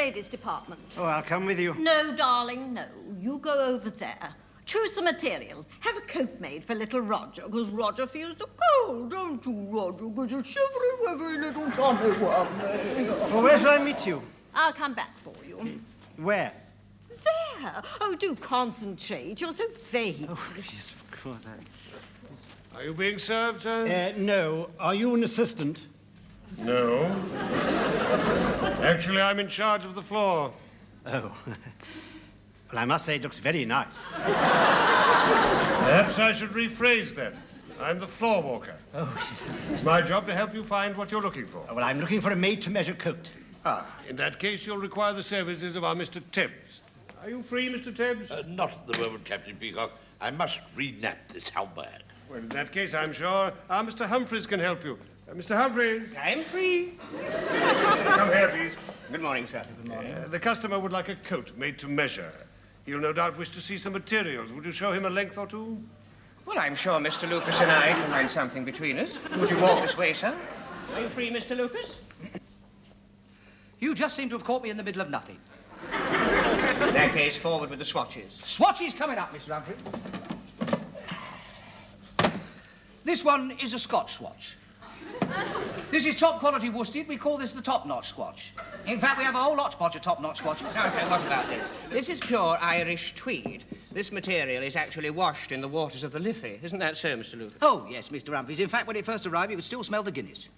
ladies' department. Oh, I'll come with you. No, darling, no. You go over there. Choose the material. Have a coat made for little Roger, because Roger feels the cold, don't you, Roger? Because you're shivering with every little tummy worm. Well, where shall I meet you? I'll come back for you. Where? There. Oh, do concentrate. You're so vague. Oh, yes, of course. Are you being served, sir? No. Are you an assistant? No. Actually, I'm in charge of the floor. Oh. Well, I must say it looks very nice. Perhaps I should rephrase that. I'm the floor walker. Oh, yes. It's my job to help you find what you're looking for. Oh, well, I'm looking for a made-to-measure coat. Ah, in that case, you'll require the services of our Mr. Tebbs. Are you free, Mr. Tebbs? Not at the moment, Captain Peacock. I must re-nap this handbag. Well, in that case, I'm sure our Mr. Humphreys can help you. Mr. Humphreys? I'm free. Come here, please. Good morning, sir. Good morning. The customer would like a coat made to measure. He'll no doubt wish to see some materials. Would you show him a length or two? Well, I'm sure Mr. Lucas and I can find something between us. Would you walk this way, sir? Are you free, Mr. Lucas? You just seem to have caught me in the middle of nothing. In that case, forward with the swatches. Swatches coming up, Mr. Humphrey. This one is a Scotch swatch. This is top-quality worsted. We call this the top-notch swatch. In fact, we have a whole hodgepodge of top-notch swatches. Now, sir, what about this? This is pure Irish tweed. This material is actually washed in the waters of the Liffey. Isn't that so, Mr. Lucas? Oh, yes, Mr. Humphreys. In fact, when it first arrived, you could still smell the Guinness.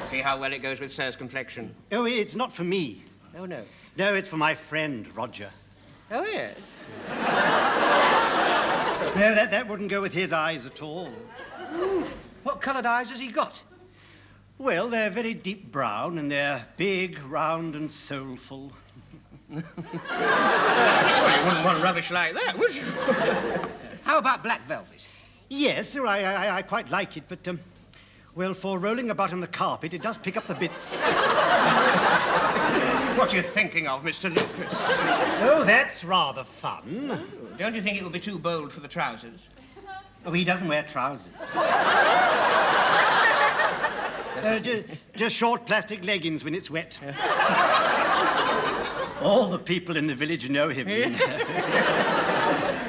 See how well it goes with sir's complexion. Oh, it's not for me. Oh, no. No, it's for my friend, Roger. Oh, yes. No, that wouldn't go with his eyes at all. What coloured eyes has he got? Well, they're very deep brown, and they're big, round, and soulful. Well, you wouldn't want rubbish like that, would you? How about black velvet? Yes, sir, I quite like it, but, well, for rolling about on the carpet, it does pick up the bits. What are you thinking of, Mr. Lucas? Oh, that's rather fun. Oh, don't you think it would be too bold for the trousers? Oh, he doesn't wear trousers. Just short plastic leggings when it's wet. All the people in the village know him.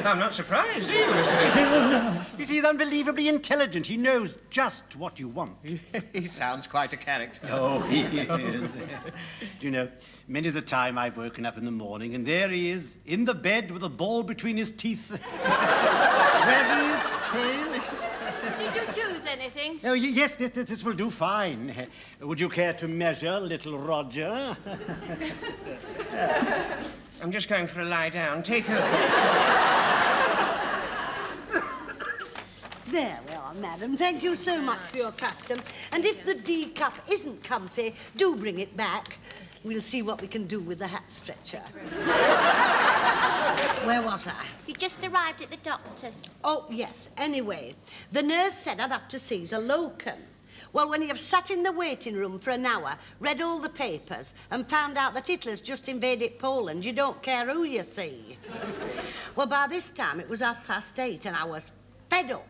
I'm not surprised, either, Mr. Lucas. You see, he's unbelievably intelligent. He knows just what you want. He sounds quite a character. Oh, he is. Do you know, many's the time I've woken up in the morning and there he is, in the bed with a ball between his teeth. Wagging his tail. Did you choose anything? Oh, yes, this will do fine. Would you care to measure, little Roger? I'm just going for a lie down. Take over. There we are, madam. Thank you so much for your custom. And if the D cup isn't comfy, do bring it back. We'll see what we can do with the hat stretcher. Where was I? You just arrived at the doctor's. Oh, yes. Anyway, the nurse said I'd have to see the locum. Well, when you've sat in the waiting room for an hour, read all the papers, and found out that Hitler's just invaded Poland, you don't care who you see. Well, by this time, it was 8:30, and I was fed up.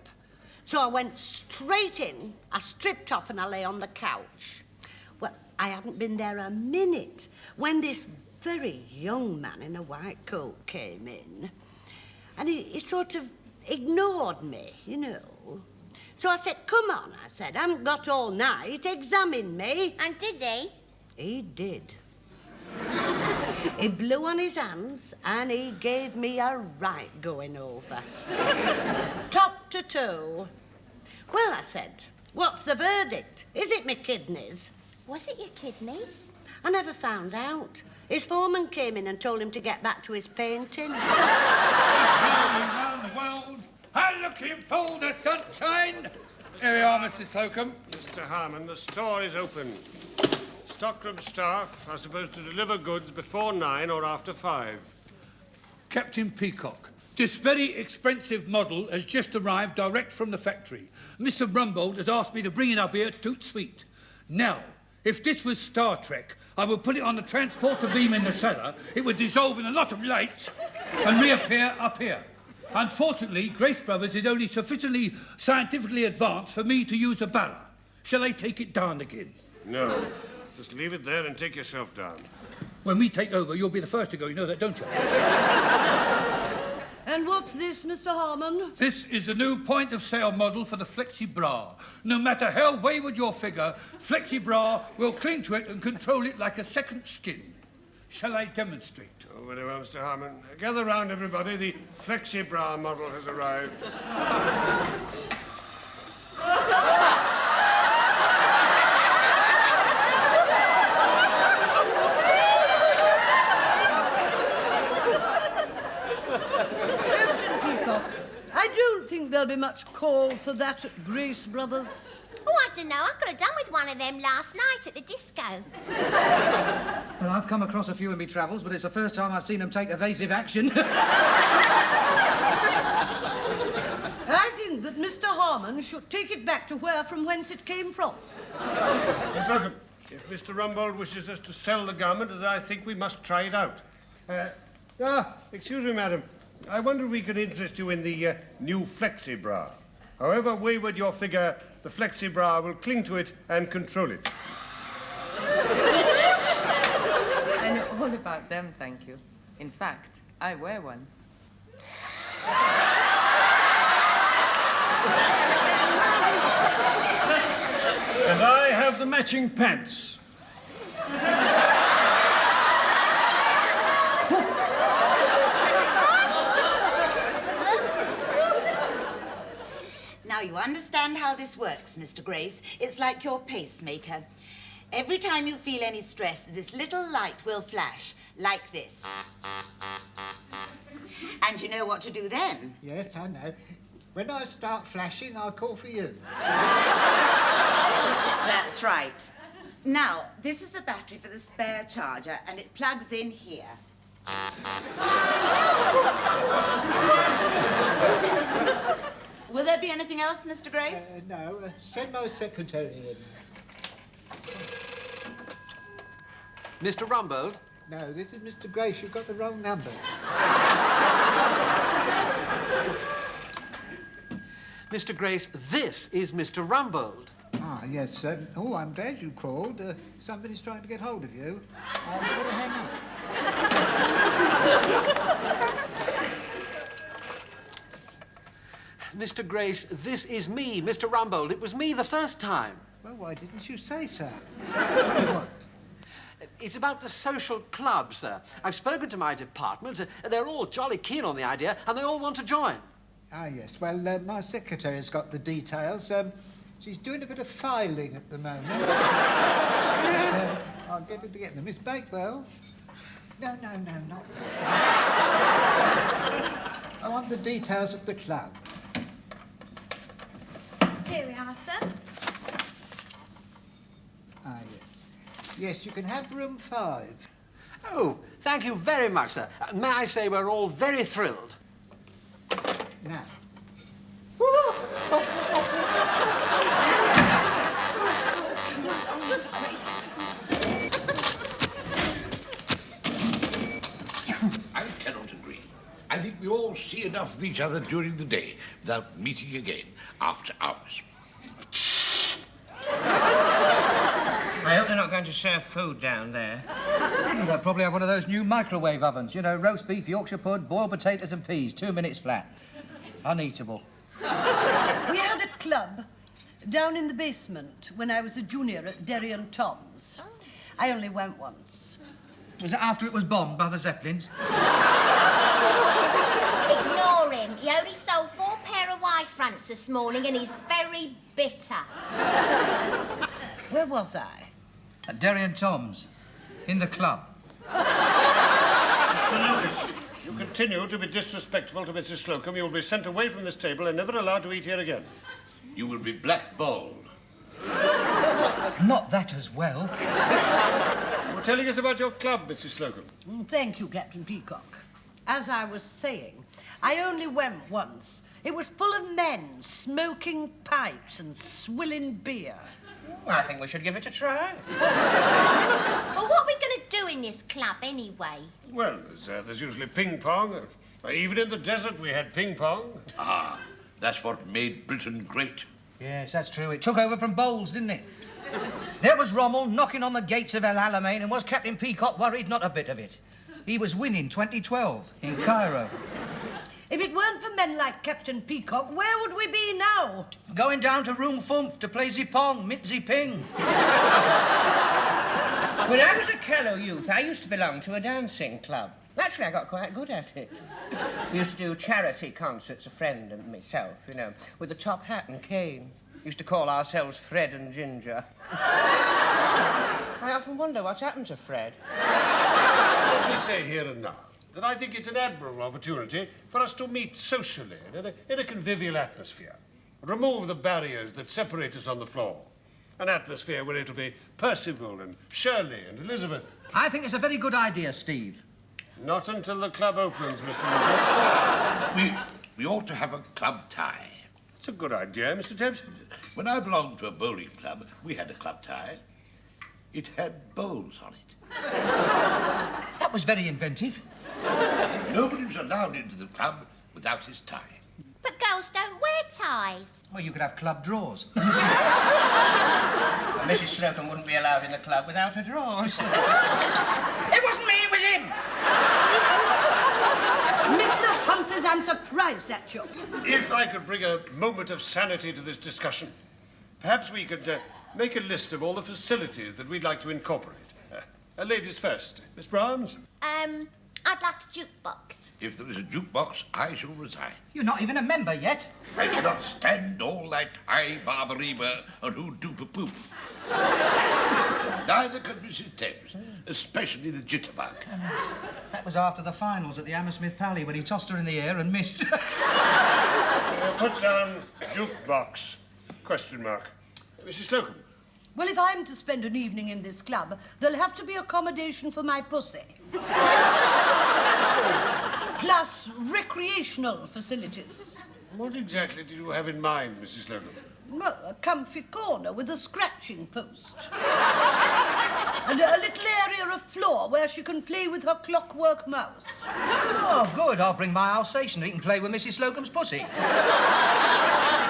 So I went straight in, I stripped off, and I lay on the couch. Well, I hadn't been there a minute when this very young man in a white coat came in. And he sort of ignored me, you know. So I said, come on, I said, I haven't got all night, examine me. And did he? He did. He blew on his hands and he gave me a right going over. Top to toe. Well, I said, what's the verdict? Is it my kidneys? Was it your kidneys? I never found out. His foreman came in and told him to get back to his painting. Round the world, I'm looking for the sunshine. Here we are, Mr. Slocum. Mr. Harmon, the store is open. Stockroom staff are supposed to deliver goods before 9 or after 5. Captain Peacock, this very expensive model has just arrived direct from the factory. Mr. Rumbold has asked me to bring it up here toot sweet. Now, if this was Star Trek, I would put it on the transporter beam in the cellar, it would dissolve in a lot of light and reappear up here. Unfortunately, Grace Brothers is only sufficiently scientifically advanced for me to use a barrow. Shall I take it down again? No. Just leave it there and take yourself down. When we take over, you'll be the first to go, you know that, don't you? And what's this, Mr. Harmon? This is the new point-of-sale model for the Flexi Bra. No matter how wayward your figure, Flexi Bra will cling to it and control it like a second skin. Shall I demonstrate? Oh, very well, Mr. Harmon. Gather round, everybody. The Flexi Bra model has arrived. I don't think there'll be much call for that at Grace Brothers. Oh, I don't know. I could have done with one of them last night at the disco. Well, I've come across a few in my travels, but it's the first time I've seen them take evasive action. I think that Mr. Harmon should take it back to from whence it came from. Mrs. Slocum, if Mr. Rumbold wishes us to sell the garment, then I think we must try it out. Excuse me, madam. I wonder if we could interest you in the new Flexi Bra. However wayward your figure, the Flexi Bra will cling to it and control it. I know all about them, thank you. In fact, I wear one. And I have the matching pants. Now, you understand how this works, Mr. Grace. It's like your pacemaker. Every time you feel any stress, this little light will flash, like this. And you know what to do then? Yes, I know. When I start flashing, I'll call for you. That's right. Now, this is the battery for the spare charger, and it plugs in here. Will there be anything else, Mr. Grace? No. Send my secretary in. Mr. Rumbold? No, this is Mr. Grace. You've got the wrong number. Mr. Grace, this is Mr. Rumbold. Ah, yes. Oh, I'm glad you called. Somebody's trying to get hold of you. I'll better hang up. Mr. Grace, this is me, Mr. Rumbold. It was me the first time. Well, why didn't you say so? What? It's about the social club, sir. I've spoken to my department. They're all jolly keen on the idea, and they all want to join. Ah, yes. Well, my secretary's got the details. She's doing a bit of filing at the moment. I'll get her to get them. Miss Bakewell? No, not that. I want the details of the club. Here we are, sir. Ah, yes. Yes, you can have room 5. Oh, thank you very much, sir. May I say we're all very thrilled. Now. I cannot agree. I think we all see enough of each other during the day without meeting again after hours. I hope they're not going to serve food down there. Well, they'll probably have one of those new microwave ovens. You know, roast beef, Yorkshire pud, boiled potatoes and peas, 2 minutes flat. Uneatable. We had a club down in the basement when I was a junior at Derry and Tom's. I only went once. Was it after it was bombed by the Zeppelins? Ignore him. He only sold 4 pair of Y fronts this morning and he's very bitter. Where was I? At Derry and Tom's. In the club. Mr. Lucas, you continue to be disrespectful to Mrs. Slocum. You will be sent away from this table and never allowed to eat here again. You will be blackballed. Not that as well. You were telling us about your club, Mrs. Slocum. Thank you, Captain Peacock. As I was saying, I only went once. It was full of men smoking pipes and swilling beer. I think we should give it a try. Well, what are we going to do in this club, anyway? Well, there's usually ping pong. Even in the desert, we had ping pong. Ah, that's what made Britain great. Yes, that's true. It took over from bowls, didn't it? There was Rommel knocking on the gates of El Alamein, and was Captain Peacock worried? Not a bit of it. He was winning 2012 in Cairo. If it weren't for men like Captain Peacock, where would we be now? Going down to Room Fumph to play Zipong, mit Ziping. When I was a Callow youth, I used to belong to a dancing club. Actually, I got quite good at it. We used to do charity concerts, a friend and myself, you know, with a top hat and cane. Used to call ourselves Fred and Ginger. I often wonder what's happened to Fred. Let me say here and now that I think it's an admirable opportunity for us to meet socially in a convivial atmosphere. Remove the barriers that separate us on the floor. An atmosphere where it'll be Percival and Shirley and Elizabeth. I think it's a very good idea, Steve. Not until the club opens, Mr. Lucas. We ought to have a club tie. It's a good idea, Mr. Tibbs. When I belonged to a bowling club, we had a club tie. It had bowls on it. That was very inventive. Nobody was allowed into the club without his tie. But girls don't wear ties. Well, you could have club drawers. Mrs. Slocum wouldn't be allowed in the club without her drawers. It wasn't me, it was him! Mr. Humphreys, I'm surprised at you. If I could bring a moment of sanity to this discussion, perhaps we could make a list of all the facilities that we'd like to incorporate. Ladies first. Miss Brahms? I'd like a jukebox. If there is a jukebox, I shall resign. You're not even a member yet. I cannot stand all that high barbariba and hoo-doopa-poop. Neither can Mrs. Tibbs, especially the jitterbug. That was after the finals at the Hammersmith Pally when he tossed her in the air and missed. Put down jukebox. Question mark. Mrs. Slocum? Well, if I'm to spend an evening in this club, there'll have to be accommodation for my pussy. Plus recreational facilities. What exactly did you have in mind, Mrs. Slocum? Well, a comfy corner with a scratching post. And a little area of floor where she can play with her clockwork mouse. Oh, good. I'll bring my Alsatian. He can play with Mrs. Slocum's pussy.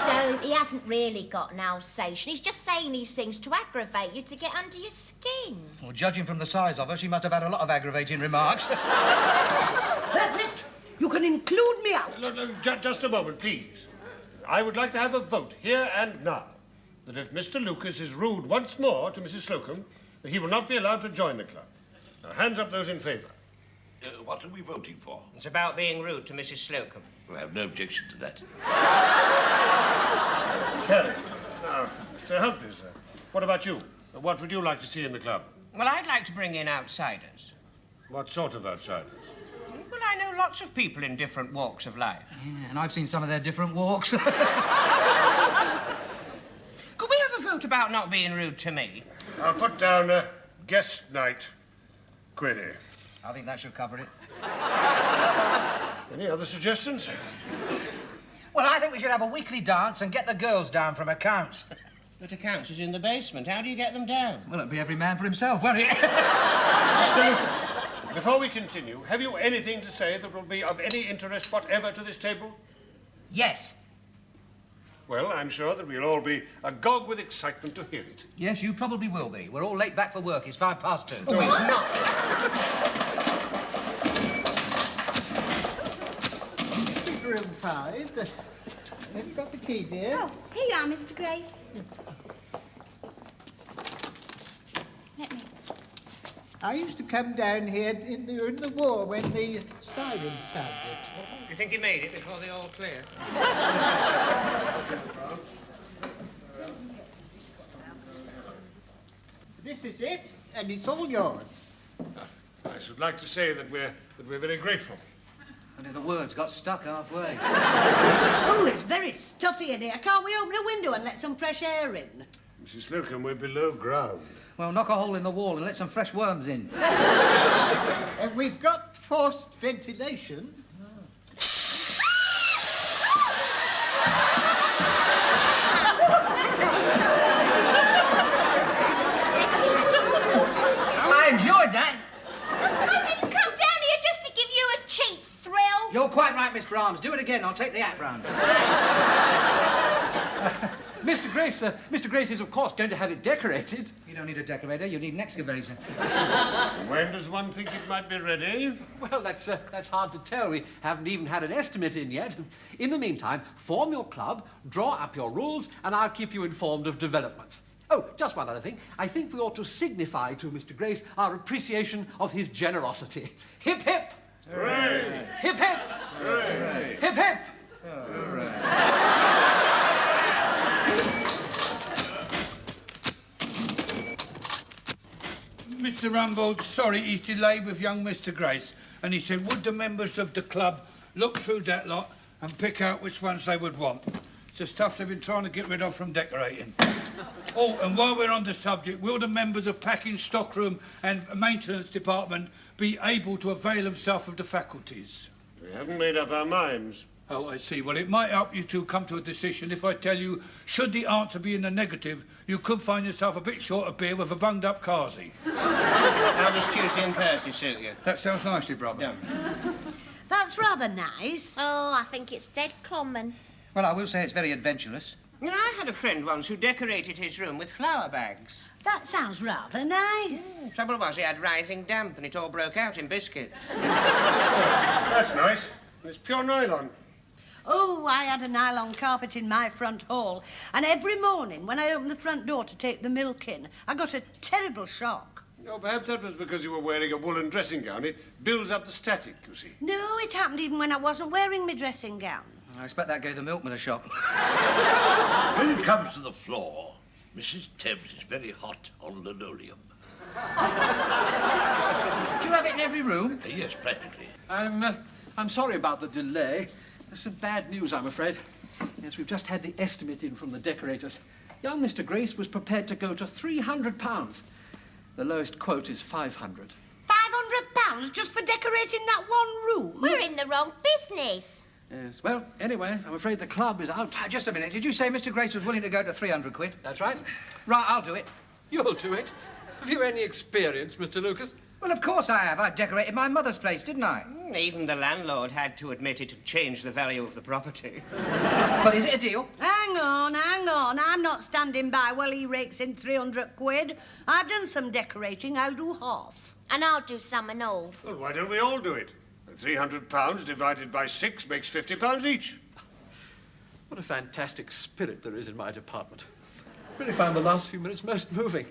Don't. He hasn't really got an Alsatian. He's just saying these things to aggravate you, to get under your skin. Well, judging from the size of her, she must have had a lot of aggravating remarks. That's it. You can include me out. Look, just a moment, please. I would like to have a vote here and now that if Mr. Lucas is rude once more to Mrs. Slocum, that he will not be allowed to join the club. Now, hands up those in favour. What are we voting for? It's about being rude to Mrs. Slocum. I have no objection to that. Carried. Now, Mr. Humphreys, what about you? What would you like to see in the club? Well, I'd like to bring in outsiders. What sort of outsiders? Well, I know lots of people in different walks of life. Yeah, and I've seen some of their different walks. Could we have a vote about not being rude to me? I'll put down guest night. Query. I think that should cover it. Any other suggestions? Well, I think we should have a weekly dance and get the girls down from accounts. But accounts is in the basement. How do you get them down? Well, it'll be every man for himself, won't it? Mr. Lucas, before we continue, have you anything to say that will be of any interest whatever to this table? Yes. Well, I'm sure that we'll all be agog with excitement to hear it. Yes, you probably will be. We're all late back for work. It's 2:05. Oh, it's not. This is room 5. Have you got the key, dear? Oh, here you are, Mr. Grace. Let me. I used to come down here during the war when the siren sounded. Do you think he made it before they all clear? This is it, and it's all yours. I should like to say that we're very grateful. Only the words got stuck halfway. Oh, it's very stuffy in here. Can't we open a window and let some fresh air in? Mrs. Slocum, we're below ground. Well, knock a hole in the wall and let some fresh worms in. And we've got forced ventilation. I enjoyed that. I didn't come down here just to give you a cheap thrill. You're quite right, Miss Brahms. Do it again. I'll take the hat round. Mr. Grace is, of course, going to have it decorated. You don't need a decorator, you need an excavator. When does one think it might be ready? Well, that's hard to tell. We haven't even had an estimate in yet. In the meantime, form your club, draw up your rules, and I'll keep you informed of developments. Oh, just one other thing. I think we ought to signify to Mr. Grace our appreciation of his generosity. Hip, hip! Hooray! Hip, hip! Hooray! Hip, hip! Mr. Rumbold, sorry he's delayed with young Mr. Grace, and he said, would the members of the club look through that lot and pick out which ones they would want? It's the stuff they've been trying to get rid of from decorating. Oh, and while we're on the subject, will the members of packing, stockroom and maintenance department be able to avail themselves of the faculties? We haven't made up our minds. Oh, I see. Well, it might help you to come to a decision if I tell you, should the answer be in the negative, you could find yourself a bit short of beer with a bunged-up carsey. How does Tuesday and Thursday suit you? That sounds nicely, brother. Yeah. That's rather nice. Oh, I think it's dead common. Well, I will say it's very adventurous. You know, I had a friend once who decorated his room with flower bags. That sounds rather nice. Trouble was he had rising damp and it all broke out in biscuits. That's nice. It's pure nylon. Oh, I had a nylon carpet in my front hall, and every morning when I opened the front door to take the milk in, I got a terrible shock. No, perhaps that was because you were wearing a woolen dressing gown. It builds up the static, you see. No, it happened even when I wasn't wearing my dressing gown. I expect that gave the milkman a shock. When it comes to the floor, Mrs. Tebbs is very hot on linoleum. Do you have it in every room? Yes, practically. I'm sorry about the delay. There's some bad news, I'm afraid. Yes, we've just had the estimate in from the decorators. Young Mr. Grace was prepared to go to £300. The lowest quote is £500. £500 just for decorating that one room? We're in the wrong business. Yes, well, anyway, I'm afraid the club is out. Just a minute. Did you say Mr. Grace was willing to go to 300 quid? That's right. Right, I'll do it. You'll do it. Have you any experience, Mr. Lucas? Well, of course I have. I decorated my mother's place, didn't I? Even the landlord had to admit it had changed the value of the property. Well, is it a deal? Hang on. I'm not standing by while he rakes in 300 quid. I've done some decorating. I'll do half. And I'll do some and all. Well, why don't we all do it? £300 divided by 6 makes £50 each. What a fantastic spirit there is in my department. Really found the last few minutes most moving.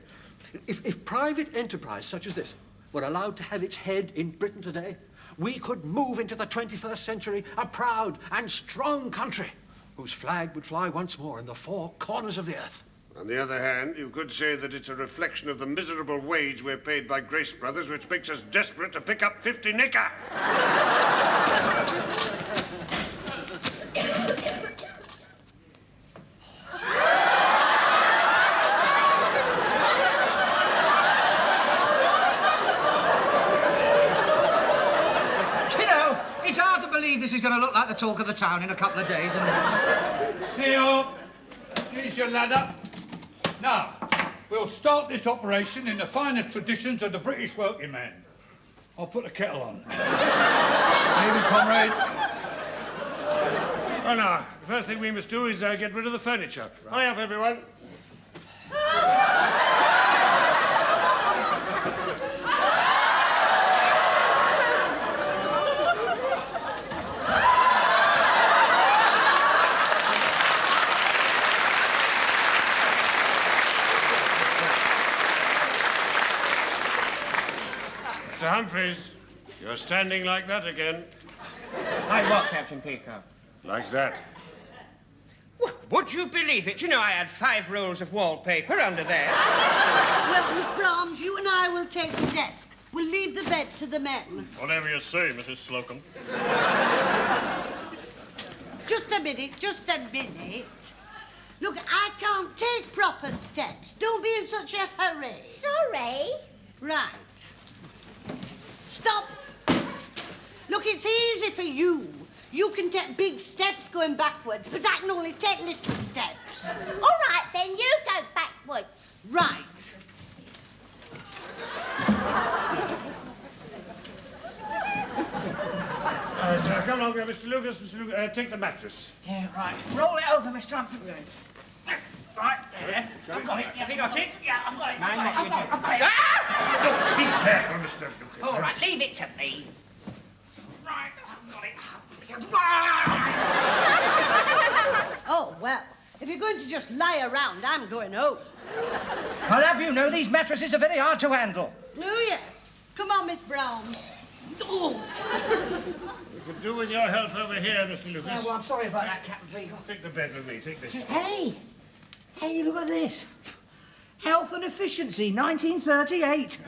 If private enterprise such as this were allowed to have its head in Britain today, we could move into the 21st century a proud and strong country whose flag would fly once more in the four corners of the earth. On the other hand, you could say that it's a reflection of the miserable wage we're paid by Grace Brothers, which makes us desperate to pick up 50 knicker. This is going to look like the talk of the town in a couple of days, isn't it? Here, here's your ladder. Now, we'll start this operation in the finest traditions of the British working man. I'll put the kettle on. Maybe, comrade. Well, now, the first thing we must do is get rid of the furniture. Hurry up, everyone. Mr. Humphreys, you're standing like that again. Like what, Captain Peacock? Like that. Would you believe it? You know, I had 5 rolls of wallpaper under there. Well, Miss Brahms, you and I will take the desk. We'll leave the bed to the men. Whatever you say, Mrs. Slocum. Just a minute. Look, I can't take proper steps. Don't be in such a hurry. Sorry. Right. Stop. Look, it's easy for you. You can take big steps going backwards, but I can only take little steps. All right, then, you go backwards. Right. Come along, Mr. Lucas. Take the mattress. Yeah, right. Roll it over, Mr. Humphreys. Yeah, I've got it. Have you got it? Yeah, I've got it. Mind what you do. Look, be careful, Mr. Lucas. All right, leave it to me. Right, I've got it. Oh, well, if you're going to just lie around, I'm going home. I'll have you know these mattresses are very hard to handle. Oh, yes. Come on, Miss Brown. Oh. We could do with your help over here, Mr. Lucas. Yeah, well, I'm sorry about that, Captain Peacock. Take the bed with me. Take this. Hey! Hey, look at this. Health and efficiency, 1938.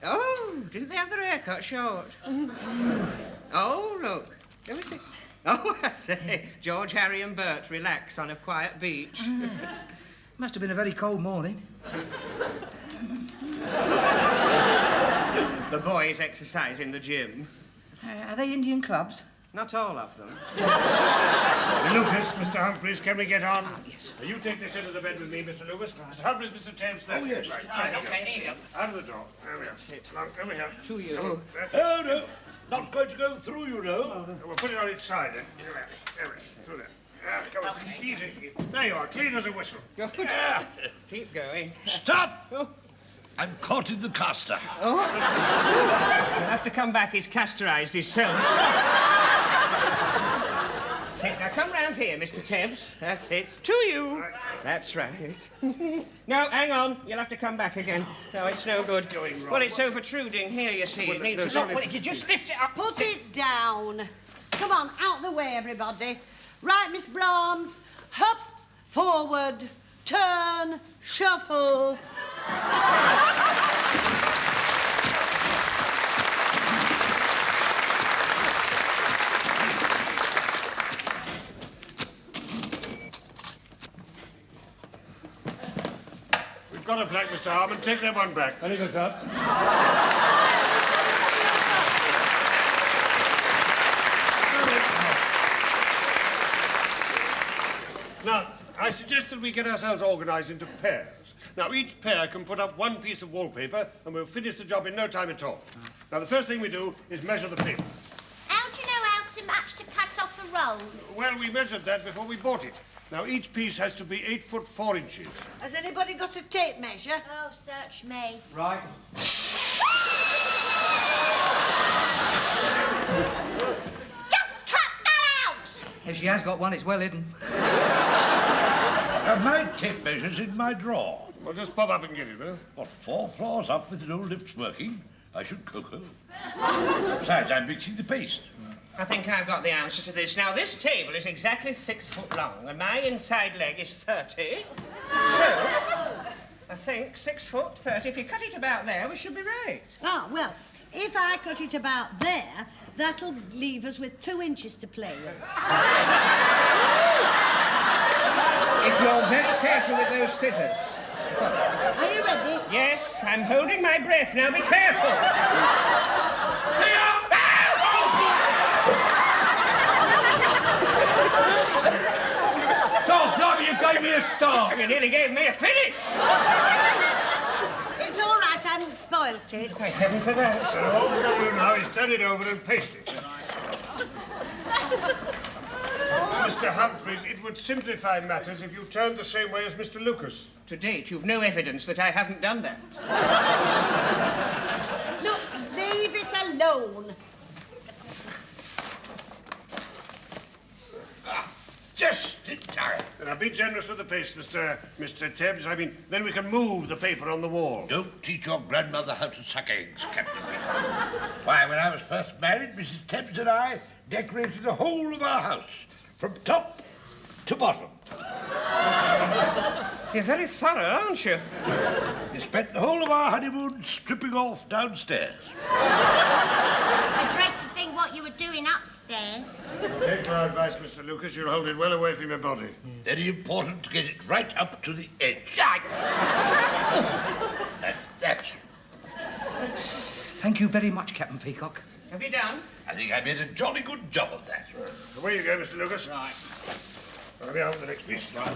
Oh, didn't they have their hair cut short? Oh, look. Let me see. Oh, I say, George, Harry and Bert relax on a quiet beach. Must have been a very cold morning. The boys exercise in the gym. Are they Indian clubs? Not all of them. Mr. Lucas, Mr. Humphreys, can we get on? Yes. Now, you take this into the bed with me, Mr. Lucas. Mr. Humphreys, Mr. Thames, there. Oh, yes. Right. Okay, Out of the door. There we are. Now, come here. To you. Oh, no. Not going to go through, you know. We'll put it on its side, then. There we are. Through there. Come on. Easy. There you are. Clean as a whistle. Good. Keep going. Stop! I'm caught in the caster. Oh. You'll have to come back. He's castorised himself. Sit. Now, come round here, Mr. Tebbs. That's it. To you. Right. That's right. No, hang on. You'll have to come back again. No, it's no good. going wrong? Well, it's overtruding. Here, you see. It needs... no, Look, well, if you just lift it up... Put it down. Come on, out the way, everybody. Right, Miss Brahms. Hop, forward, turn, shuffle. We've got a flag, Mr. Harmon. Take that one back. Very good, sir. Now, I suggest that we get ourselves organised into pairs. Now, each pair can put up one piece of wallpaper, and we'll finish the job in no time at all. Now, the first thing we do is measure the paper. How do you know how much to cut off a roll? Well, we measured that before we bought it. Now, each piece has to be 8 foot 4 inches. Has anybody got a tape measure? Oh, search me. Right. Just cut that out! If she has got one, it's well hidden. My tape measure's in my drawer. Well, just pop up and get it, will you? What, 4 floors up with no lifts working? I should cocoa. Besides, I'm mixing the paste. I think I've got the answer to this. Now, this table is exactly 6 foot long, and my inside leg is 30. So, I think 6 foot 30. If you cut it about there, we should be right. Oh, well, if I cut it about there, that'll leave us with 2 inches to play with. If you're very careful with those scissors. Are you ready? Yes, I'm holding my breath. Now, be careful. So, blimey, you gave me a start. You nearly gave me a finish. It's all right, I haven't spoilt it. Thank heaven for that. So all we've got to do now is turn it over and paste it. Mr. Humphreys, it would simplify matters if you turned the same way as Mr. Lucas. To date, you've no evidence that I haven't done that. Look, leave it alone. Just in time. Now, be generous with the paste, Mr. Tebbs. I mean, then we can move the paper on the wall. Don't teach your grandmother how to suck eggs, Captain Peacock. Why, when I was first married, Mrs. Tebbs and I decorated the whole of our house, from top to bottom. You're very thorough, aren't you? We spent the whole of our honeymoon stripping off downstairs. I dread to think what you were doing upstairs. Take my advice, Mr. Lucas. You'll hold it well away from your body. Very important to get it right up to the edge. That's it. Thank you very much, Captain Peacock. Have you done? I think I made a jolly good job of that. Away you go, Mr. Lucas. Right. I'll be out with the next piece. I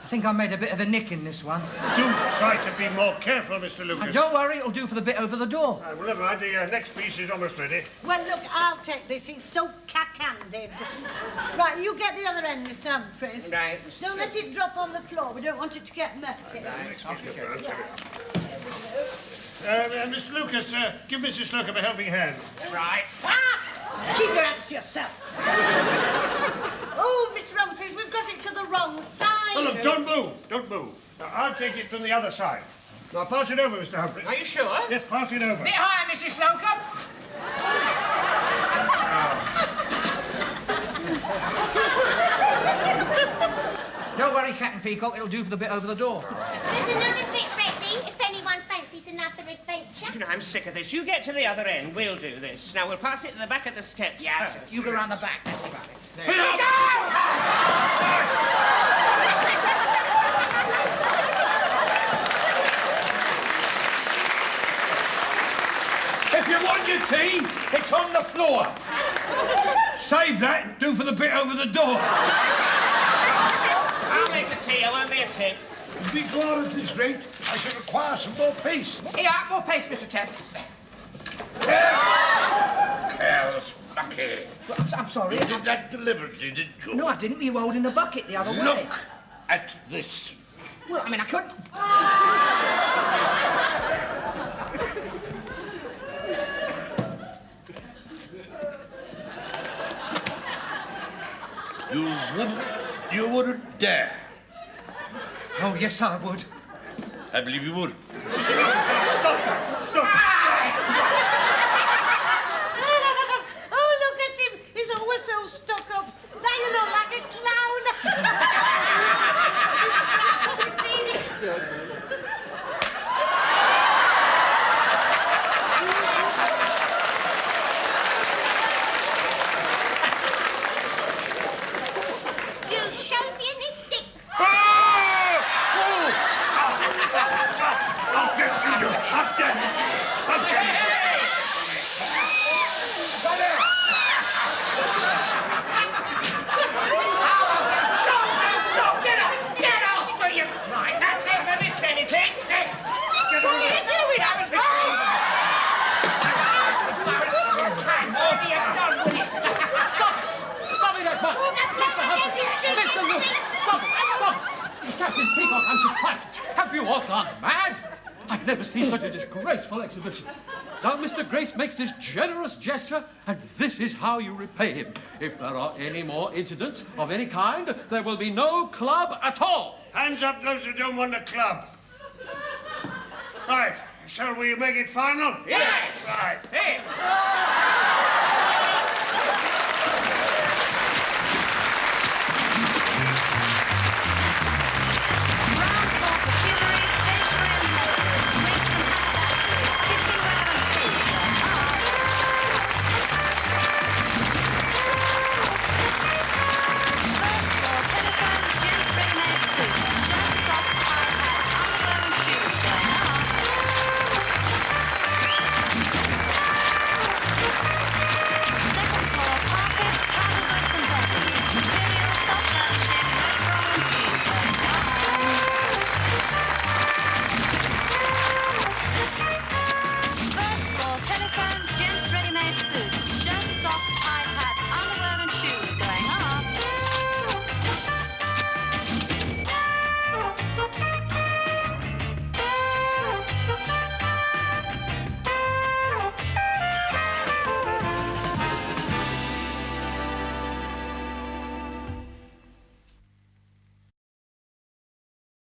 think think I made a bit of a nick in this one. Do try to be more careful, Mr. Lucas. Don't worry, it'll do for the bit over the door. Well, never mind. The next piece is almost ready. Well, look, I'll take this. It's so cack-handed. Right, you get the other end, Mr. Humphries. Right. Don't let it drop on the floor. We don't want it to get murky. Mr. Lucas, give Mrs. Slocum a helping hand. Right. Ah! Keep your hands to yourself. Oh, Mr. Humphries, we've got it to the wrong side. Oh, look, don't move. Don't move. Now, I'll take it from the other side. Now, pass it over, Mr. Humphries. Are you sure? Yes, pass it over. Bit higher, Mrs. Slocum. Don't worry, Captain Peacock, it'll do for the bit over the door. There's another bit ready, if anyone fancies another adventure. You know, I'm sick of this. You get to the other end, we'll do this. Now, we'll pass it to the back of the steps. Yes, you go round the back, that's about it. There. If you want your tea, it's on the floor. Save that, do for the bit over the door. I'll make the tea, I won't be a tip. If we go on at this rate, I shall require some more paste. Here, more paste, Mr. Thames. Careless monkey. I'm sorry. You did that deliberately, didn't you? No, I didn't. You were holding the bucket the other way. Look at this. Well, I mean, I couldn't... You wouldn't dare. Oh, yes, I would. I believe you would. Mr. Lucas, stop that. Stop. Oh, look at him. He's always so stuck up. Now you look like a clown. You chauvinistic. I'll get you. I'll get you. I'll get you. Get off, will you? Right, that's it, never miss anything. What are you doing? Haven't been Stop it! Stop it at once! Mr. Lucas, stop it! Stop it! Captain Peacock, I'm surprised. Have you all gone mad? I've never seen such a disgraceful exhibition. Now, Mr. Grace makes this generous gesture, and this is how you repay him. If there are any more incidents of any kind, there will be no club at all. Hands up those who don't want a club. Right, shall we make it final? Yes! Right.